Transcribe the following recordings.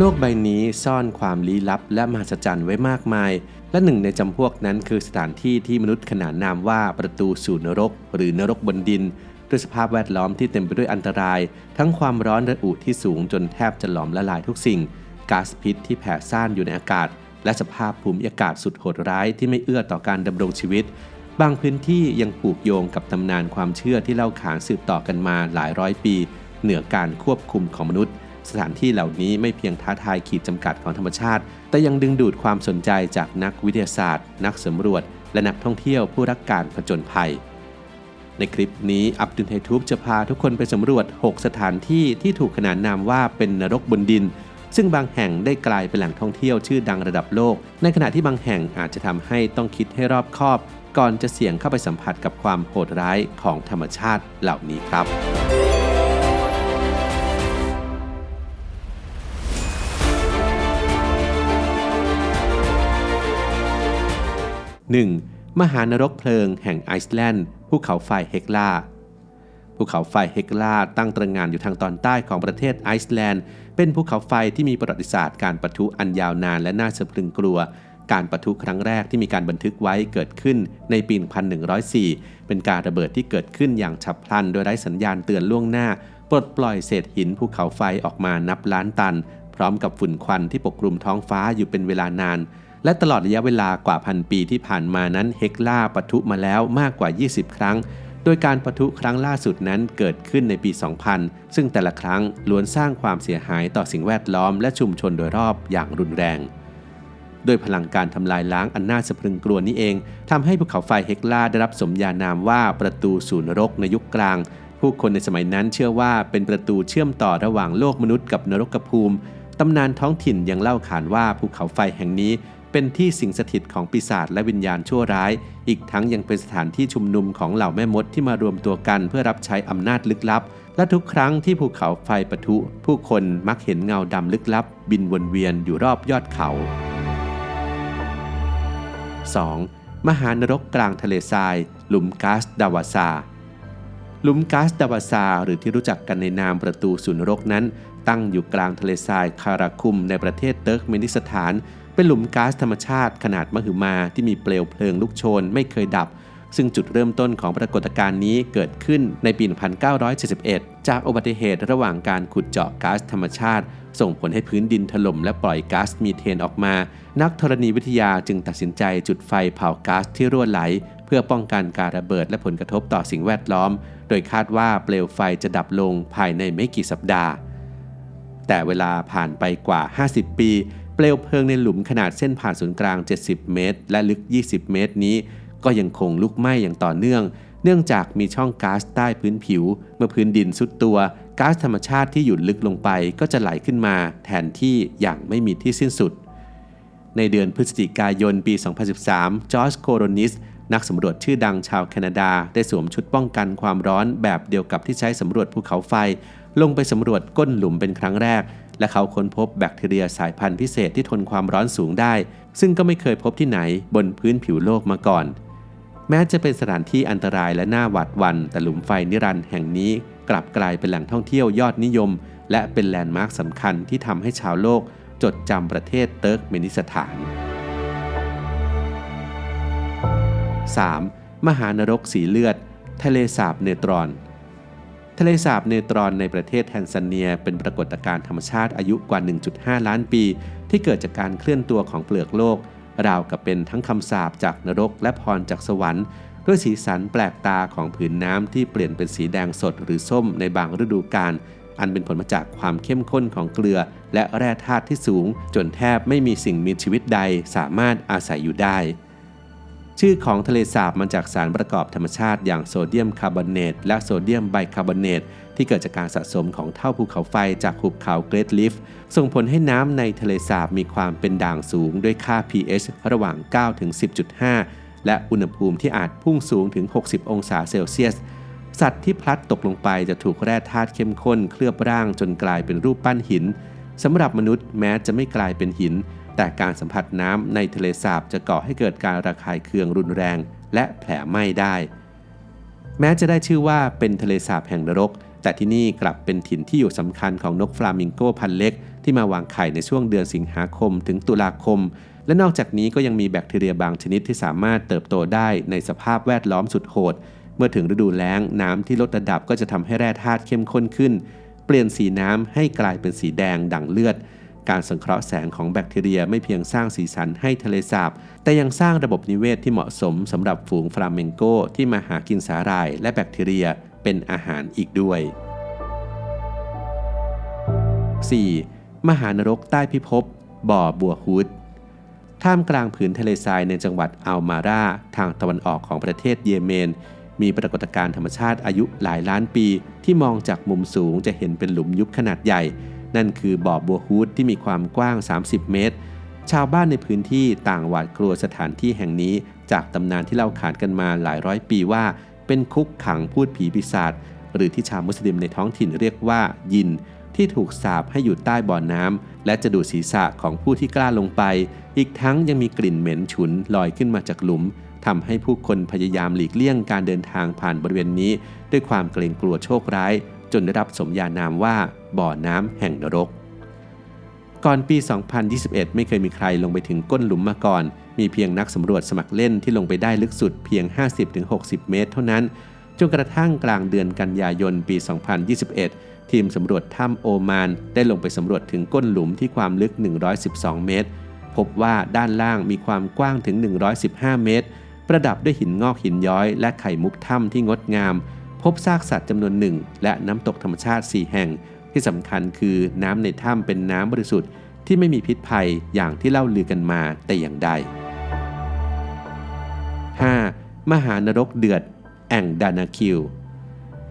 โลกใบนี้ซ่อนความลี้ลับและมหัศจรรย์ไว้มากมายและหนึ่งในจำพวกนั้นคือสถานที่ที่มนุษย์ขนานนามว่าประตูสู่นรกหรือนรกบนดินด้วยสภาพแวดล้อมที่เต็มไปด้วยอันตรายทั้งความร้อนระอุที่สูงจนแทบจะหลอมละลายทุกสิ่งก๊าซพิษที่แผ่ซ่านอยู่ในอากาศและสภาพภูมิอากาศสุดโหดร้ายที่ไม่เอื้อต่อการดำรงชีวิตบางพื้นที่ยังผูกโยงกับตำนานความเชื่อที่เล่าขานสืบต่อกันมาหลายร้อยปีเหนือการควบคุมของมนุษย์สถานที่เหล่านี้ไม่เพียงท้าทายขีดจำกัดของธรรมชาติแต่ยังดึงดูดความสนใจจากนักวิทยาศาสตร์นักสำรวจและนักท่องเที่ยวผู้รักการผจญภัยในคลิปนี้อับดุลไฮทูบจะพาทุกคนไปสำรวจ6สถานที่ที่ถูกขนานนามว่าเป็นนรกบนดินซึ่งบางแห่งได้กลายเป็นแหล่งท่องเที่ยวชื่อดังระดับโลกในขณะที่บางแห่งอาจจะทำให้ต้องคิดให้รอบคอบก่อนจะเสี่ยงเข้าไปสัมผัสกับความโหดร้ายของธรรมชาติเหล่านี้ครับ1. มหานรกเพลิงแห่งไอซ์แลนด์ภูเขาไฟเฮกลาภูเขาไฟเฮกลาตั้งตระหง่านอยู่ทางตอนใต้ของประเทศไอซ์แลนด์เป็นภูเขาไฟที่มีประวัติศาสตร์การปะทุอันยาวนานและน่าสะพรึงกลัวการปะทุครั้งแรกที่มีการบันทึกไว้เกิดขึ้นในปี 1104 เป็นการระเบิดที่เกิดขึ้นอย่างฉับพลันโดยไร้สัญญาณเตือนล่วงหน้าปลดปล่อยเศษหินภูเขาไฟออกมานับล้านตันพร้อมกับฝุ่นควันที่ปกคลุมท้องฟ้าอยู่เป็นเวลานานและตลอดระยะเวลากว่าพันปีที่ผ่านมานั้นเฮกลาปะทุมาแล้วมากกว่า20ครั้งโดยการปะทุครั้งล่าสุดนั้นเกิดขึ้นในปี 2000 ซึ่งแต่ละครั้งล้วนสร้างความเสียหายต่อสิ่งแวดล้อมและชุมชนโดยรอบอย่างรุนแรงโดยพลังการทำลายล้างอันน่าสะพรึงกลัวนี้เองทำให้ภูเขาไฟเฮกลาได้รับสมญานามว่าประตูสู่นรกในยุคกลางผู้คนในสมัยนั้นเชื่อว่าเป็นประตูเชื่อมต่อระหว่างโลกมนุษย์กับนรกภูมิตำนานท้องถิ่นยังเล่าขานว่าภูเขาไฟแห่งนี้เป็นที่สิงสถิตของปีศาจและวิญญาณชั่วร้ายอีกทั้งยังเป็นสถานที่ชุมนุมของเหล่าแม่มดที่มารวมตัวกันเพื่อรับใช้อำนาจลึกลับและทุกครั้งที่ภูเขาไฟปะทุผู้คนมักเห็นเงาดำลึกลับบินวนเวียนอยู่รอบยอดเขา 2. มหานรกกลางทะเลทรายหลุมก๊าซดาวาซาหลุมก๊าซดาวาซาหรือที่รู้จักกันในนามประตูสู่นรกนั้นตั้งอยู่กลางทะเลทรายคาราคุมในประเทศเติร์กเมนิสถานเป็นหลุมก๊าซธรรมชาติขนาดมหึมาที่มีเปลวเพลิงลุกโชนไม่เคยดับซึ่งจุดเริ่มต้นของปรากฏการณ์นี้เกิดขึ้นในปี 1971 จากอุบัติเหตุระหว่างการขุดเจาะก๊าซธรรมชาติส่งผลให้พื้นดินถล่มและปล่อยก๊าซมีเทนออกมานักธรณีวิทยาจึงตัดสินใจจุดไฟเผาก๊าซที่รั่วไหลเพื่อป้องกันการระเบิดและผลกระทบต่อสิ่งแวดล้อมโดยคาดว่าเปลวไฟจะดับลงภายในไม่กี่สัปดาห์แต่เวลาผ่านไปกว่า50ปีเปลวเพลิงในหลุมขนาดเส้นผ่านศูนย์กลาง70เมตรและลึก20เมตรนี้ก็ยังคงลุกไหม้อย่างต่อเนื่องจากมีช่องก๊าซใต้พื้นผิวเมื่อพื้นดินซุดตัวก๊าซธรรมชาติที่หยุดลึกลงไปก็จะไหลขึ้นมาแทนที่อย่างไม่มีที่สิ้นสุดในเดือนพฤศจิกายนปี 2013 จอร์จโคโรนิสนักสำรวจชื่อดังชาวแคนาดาได้สวมชุดป้องกันความร้อนแบบเดียวกับที่ใช้สำรวจภูเขาไฟลงไปสำรวจก้นหลุมเป็นครั้งแรกและเขาค้นพบแบคทีเรียสายพันธุ์พิเศษที่ทนความร้อนสูงได้ซึ่งก็ไม่เคยพบที่ไหนบนพื้นผิวโลกมาก่อนแม้จะเป็นสถานที่อันตรายและน่าหวาดหวั่นแต่หลุมไฟนิรันดร์แห่งนี้กลับกลายเป็นแหล่งท่องเที่ยวยอดนิยมและเป็นแลนด์มาร์คสำคัญที่ทำให้ชาวโลกจดจำประเทศเติร์กเมนิสถาน 3. มหานรกสีเลือดทะเลสาบเนตรอนทะเลสาบเนตรอนในประเทศแทนซาเนียเป็นปรากฏการณ์ธรรมชาติอายุกว่า 1.5 ล้านปีที่เกิดจากการเคลื่อนตัวของเปลือกโลกราวกับเป็นทั้งคำสาปจากนรกและพรจากสวรรค์ด้วยสีสันแปลกตาของผืนน้ำที่เปลี่ยนเป็นสีแดงสดหรือส้มในบางฤดูกาลอันเป็นผลมาจากความเข้มข้นของเกลือและแร่ธาตุที่สูงจนแทบไม่มีสิ่งมีชีวิตใดสามารถอาศัยอยู่ได้ชื่อของทะเลสาบมาจากสารประกอบธรรมชาติอย่างโซเดียมคาร์บอเนตและโซเดียมไบคาร์บอเนตที่เกิดจากการสะสมของเท่าภูเขาไฟจากหุบเขาเกรทลิฟต์ส่งผลให้น้ำในทะเลสาบมีความเป็นด่างสูงด้วยค่า pH ระหว่าง 9 ถึง 10.5 และอุณหภูมิที่อาจพุ่งสูงถึง 60 องศาเซลเซียสสัตว์ที่พลัดตกลงไปจะถูกแร่ธาตุเข้มข้นเคลือบร่างจนกลายเป็นรูปปั้นหินสำหรับมนุษย์แม้จะไม่กลายเป็นหินแต่การสัมผัสน้ำในทะเลสาบจะก่อให้เกิดการระคายเคืองรุนแรงและแผลไหม้ได้แม้จะได้ชื่อว่าเป็นทะเลสาบแห่งนรกแต่ที่นี่กลับเป็นถิ่นที่อยู่สำคัญของนกฟลามิงโกพันธุ์เล็ก ที่มาวางไข่ในช่วงเดือนสิงหาคมถึงตุลาคมและนอกจากนี้ก็ยังมีแบคทีเรียบางชนิดที่สามารถเติบโตได้ในสภาพแวดล้อมสุดโหดเมื่อถึงฤดูแล้งน้ำที่ลดระดับก็จะทำให้แร่ธาตุเข้มข้นขึ้นเปลี่ยนสีน้ำให้กลายเป็นสีแดงดั่งเลือดการสังเคราะห์แสงของแบคทีเรียไม่เพียงสร้างสีสันให้ทะเลสาบแต่ยังสร้างระบบนิเวศที่เหมาะสมสำหรับฝูงฟลาเมงโกที่มาหากินสาหร่ายและแบคทีเรียเป็นอาหารอีกด้วย 4. มหานรกใต้พิภพบ่อบัวฮุดท่ามกลางผืนทะเลทรายในจังหวัดอัลมาราทางตะวันออกของประเทศเยเมนมีปรากฏการณ์ธรรมชาติอายุหลายล้านปีที่มองจากมุมสูงจะเห็นเป็นหลุมยุบขนาดใหญ่นั่นคือบ่อบัวฮุดที่มีความกว้าง30เมตรชาวบ้านในพื้นที่ต่างหวาดกลัวสถานที่แห่งนี้จากตำนานที่เล่าขานกันมาหลายร้อยปีว่าเป็นคุกขังพูดผีปีศาจหรือที่ชาวมุสลิมในท้องถิ่นเรียกว่ายินที่ถูกสาปให้อยู่ใต้บ่อน้ำและจะดูดศีรษะของผู้ที่กล้าลงไปอีกทั้งยังมีกลิ่นเหม็นฉุนลอยขึ้นมาจากหลุมทำให้ผู้คนพยายามหลีกเลี่ยงการเดินทางผ่านบริเวณนี้ด้วยความเกรงกลัวโชคร้ายจนได้รับสมญานามว่าบ่อน้ำแห่งนรกก่อนปี 2021 ไม่เคยมีใครลงไปถึงก้นหลุมมาก่อนมีเพียงนักสำรวจสมัครเล่นที่ลงไปได้ลึกสุดเพียง 50-60 เมตรเท่านั้นจนกระทั่งกลางเดือนกันยายนปี 2021 ทีมสำรวจถ้ำโอมานได้ลงไปสำรวจถึงก้นหลุมที่ความลึก 112 เมตรพบว่าด้านล่างมีความกว้างถึง 115 เมตรประดับด้วยหินงอกหินย้อยและไข่มุกถ้ำที่งดงามพบซากสัตว์จำนวนหนึ่งและน้ำตกธรรมชาติ 4 แห่งที่สำคัญคือน้ำในถ้ำเป็นน้ำบริสุทธิ์ที่ไม่มีพิษภัยอย่างที่เล่าลือกันมาแต่อย่างใด 5. มหานรกเดือดแอ่งดานาคิว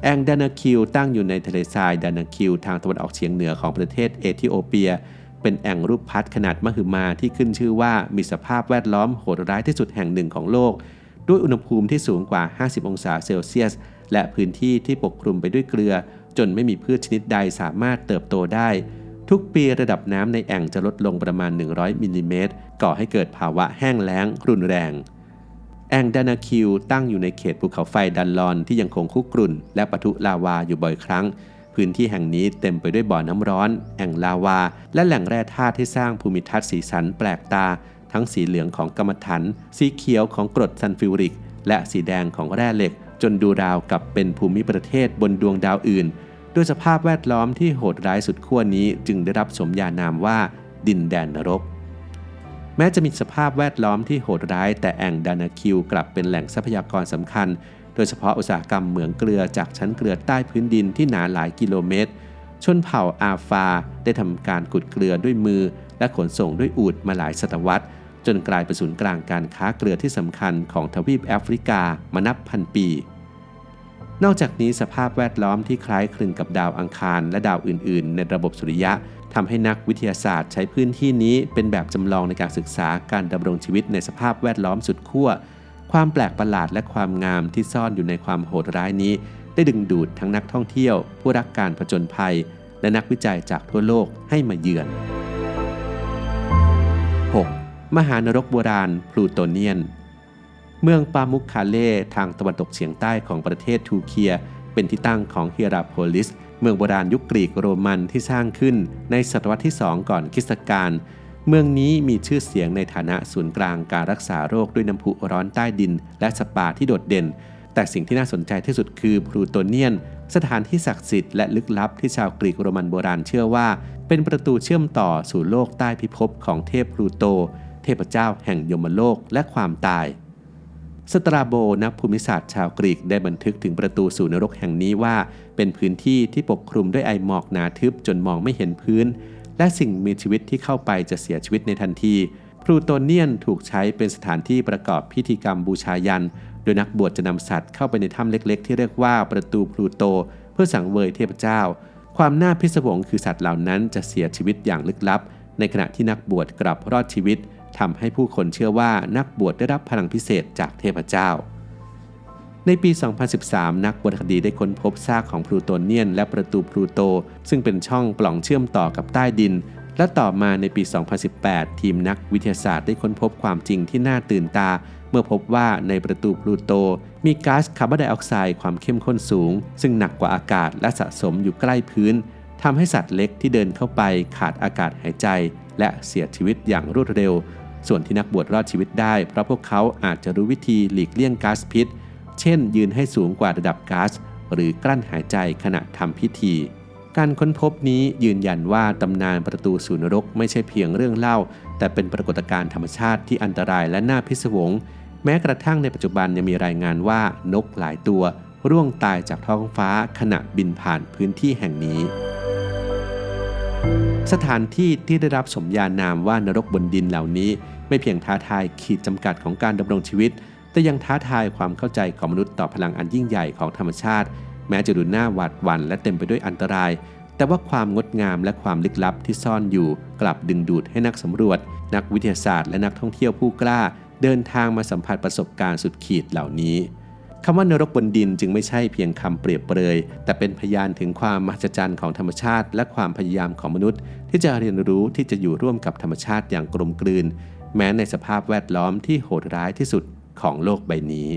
แอ่งดานาคิวตั้งอยู่ในทะเลทรายดานาคิวทางตะวันออกเฉียงเหนือของประเทศเอธิโอเปียเป็นแอ่งรูปพัดขนาดมหึมาที่ขึ้นชื่อว่ามีสภาพแวดล้อมโหดร้ายที่สุดแห่งหนึ่งของโลกด้วยอุณหภูมิที่สูงกว่า 50 องศาเซลเซียสและพื้นที่ที่ปกคลุมไปด้วยเกลือจนไม่มีพืชชนิดใดสามารถเติบโตได้ทุกปีระดับน้ำในแอ่งจะลดลงประมาณ100มิลลิเมตรก่อให้เกิดภาวะแห้งแล้งรุนแรงแอ่งดานาคิวตั้งอยู่ในเขตภูเขาไฟดันลอนที่ยังคงคุกรุ่นและปะทุลาวาอยู่บ่อยครั้งพื้นที่แห่งนี้เต็มไปด้วยบ่อน้ำร้อนแอ่งลาวาและแหล่งแร่ธาตุที่สร้างภูมิทัศน์สีสันแปลกตาทั้งสีเหลืองของกำมะถันสีเขียวของกรดซัลฟิวริกและสีแดงของแร่เหล็กจนดูราวกับเป็นภูมิประเทศบนดวงดาวอื่นด้วยสภาพแวดล้อมที่โหดร้ายสุดขั้วนี้จึงได้รับสมญานามว่าดินแดนนรกแม้จะมีสภาพแวดล้อมที่โหดร้ายแต่แอ่งดานาคิวกลับเป็นแหล่งทรัพยากรสำคัญโดยเฉพาะอุตสาหกรรมเหมืองเกลือจากชั้นเกลือใต้พื้นดินที่หนาหลายกิโลเมตรชนเผ่าอาฟาได้ทำการขุดเกลือด้วยมือและขนส่งด้วยอูฐมาหลายศตวรรษจนกลายเป็นศูนย์กลางการค้าเกลือที่สำคัญของทวีปแอฟริกามานับพันปีนอกจากนี้สภาพแวดล้อมที่คล้ายคลึงกับดาวอังคารและดาวอื่นๆในระบบสุริยะทำให้นักวิทยาศาสตร์ใช้พื้นที่นี้เป็นแบบจำลองในการศึกษาการดำรงชีวิตในสภาพแวดล้อมสุดขั้วความแปลกประหลาดและความงามที่ซ่อนอยู่ในความโหดร้ายนี้ได้ดึงดูดทั้งนักท่องเที่ยวผู้รักการผจญภัยและนักวิจัยจากทั่วโลกให้มาเยือน 6. มหานรกโบราณพลูโตเนียนเมืองปามุกคาเล่ทางตะวันตกเฉียงใต้ของประเทศทูเคียเป็นที่ตั้งของเฮียราโพลิสเมืองโบราณยุคกรีกโรมันที่สร้างขึ้นในศตวรรษที่ 2 ก่อนคริสตกาลเมืองนี้มีชื่อเสียงในฐานะศูนย์กลางการรักษาโรคด้วยน้ำพุร้อนใต้ดินและสปาที่โดดเด่นแต่สิ่งที่น่าสนใจที่สุดคือพลูโตเนียนสถานที่ศักดิ์สิทธิ์และลึกลับที่ชาวกรีกโรมันโบราณเชื่อว่าเป็นประตูเชื่อมต่อสู่โลกใต้พิภพของเทพพลูโตเทพเจ้าแห่งยมโลกและความตายสตราโบนักภูมิศาสตร์ชาวกรีกได้บันทึกถึงประตูสู่นรกแห่งนี้ว่าเป็นพื้นที่ที่ปกคลุมด้วยไอหมอกหนาทึบจนมองไม่เห็นพื้นและสิ่งมีชีวิตที่เข้าไปจะเสียชีวิตในทันทีพลูโตเนียนถูกใช้เป็นสถานที่ประกอบพิธีกรรมบูชายันโดยนักบวชจะนำสัตว์เข้าไปในถ้ำเล็กๆที่เรียกว่าประตูพลูโตเพื่อสังเวยเทพเจ้าความน่าพิศวงคือสัตว์เหล่านั้นจะเสียชีวิตอย่างลึกลับในขณะที่นักบวชกลับรอดชีวิตทำให้ผู้คนเชื่อว่านักบวชได้รับพลังพิเศษจากเทพเจ้าในปี 2013 นักวรรณคดีได้ค้นพบซากของพลูโตเนียนและประตูพลูโตซึ่งเป็นช่องปล่องเชื่อมต่อกับใต้ดินและต่อมาในปี 2018 ทีมนักวิทยาศาสตร์ได้ค้นพบความจริงที่น่าตื่นตาเมื่อพบว่าในประตูพลูโตมีก๊าซคาร์บอนไดออกไซด์ความเข้มข้นสูงซึ่งหนักกว่าอากาศและสะสมอยู่ใกล้พื้นท ทำให้สัตว์เล็กที่เดินเข้าไปขาดอากาศหายใจและเสียชีวิตอย่างรวดเร็วส่วนที่นักบวชรอดชีวิตได้เพราะพวกเขาอาจจะรู้วิธีหลีกเลี่ยงก๊าซพิษเช่นยืนให้สูงกว่าระดับก๊าซหรือกลั้นหายใจขณะทำพิธีการค้นพบนี้ยืนยันว่าตำนานประตูสู่นรกไม่ใช่เพียงเรื่องเล่าแต่เป็นปรากฏการณ์ธรรมชาติที่อันตรายและน่าพิศวงแม้กระทั่งในปัจจุบันยังมีรายงานว่านกหลายตัวร่วงตายจากท้องฟ้าขณะบินผ่านพื้นที่แห่งนี้สถานที่ที่ได้รับสมญานามว่านรกบนดินเหล่านี้ไม่เพียงท้าทายขีดจำกัดของการดำรงชีวิตแต่ยังท้าทายความเข้าใจของมนุษย์ต่อพลังอันยิ่งใหญ่ของธรรมชาติแม้จะดูน่าหวาดหวั่นและเต็มไปด้วยอันตรายแต่ว่าความงดงามและความลึกลับที่ซ่อนอยู่กลับดึงดูดให้นักสำรวจนักวิทยาศาสตร์และนักท่องเที่ยวผู้กล้าเดินทางมาสัมผัสประสบการณ์สุดขีดเหล่านี้คำว่านรกบนดินจึงไม่ใช่เพียงคำเปรียบเปรยแต่เป็นพยานถึงความมหัศจรรย์ของธรรมชาติและความพยายามของมนุษย์ที่จะเรียนรู้ที่จะอยู่ร่วมกับธรรมชาติอย่างกลมกลืนแม้ในสภาพแวดล้อมที่โหดร้ายที่สุดของโลกใบนี้